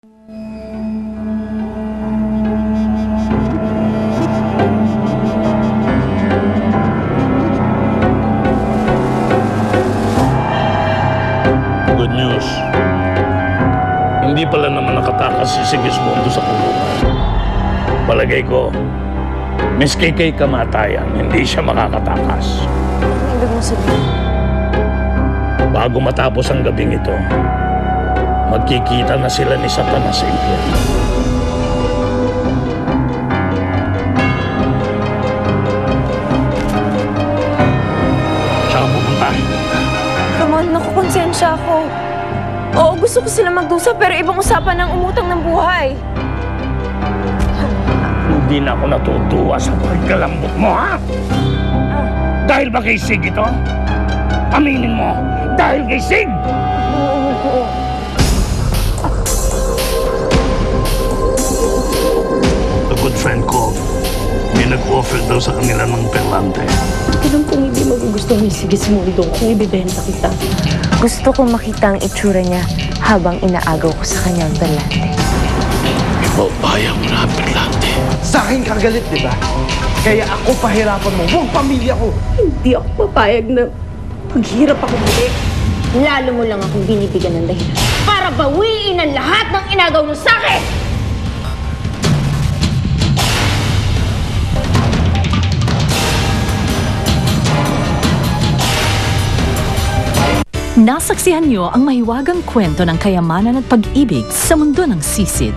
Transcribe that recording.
Good news. Hindi pala naman nakatakas si Sigismundo sa kulungan. Palagay ko, miski kay kamatayan, hindi siya makakatakas. Ano ibig mo sabihin? Bago matapos ang gabing ito, magkikita na sila ni Satanas sa impyerno. Saan pupunta? Ramon, nakukonsensya ako. Oo, gusto ko sila magdusa pero ibang usapan ng umutang ng buhay. Hindi na ako natutuwa sa pagkalambot mo, ha? Dahil ba kay Sig ito? Aminin mo, dahil kay Sig! A good friend ko, may nag-offer daw sa kanila ng perlante. Alam kong hindi magugustuhan ni Sigismundo kung ibibenta kita. Gusto ko makita ang itsura niya habang inaagaw ko sa kanyang perlante. Ipabayang mo na ang perlante. Sa akin ka galit, di ba? Kaya ako pahirapan mo, buong pamilya ko. Hindi ako papayag na maghirap ako muli. Lalo mo lang akong binibigyan ng dahilan para bawiin ang lahat ng inagaw mo sa akin! Nasaksihan niyo ang mahiwagang kwento ng kayamanan at pag-ibig sa mundo ng sisid.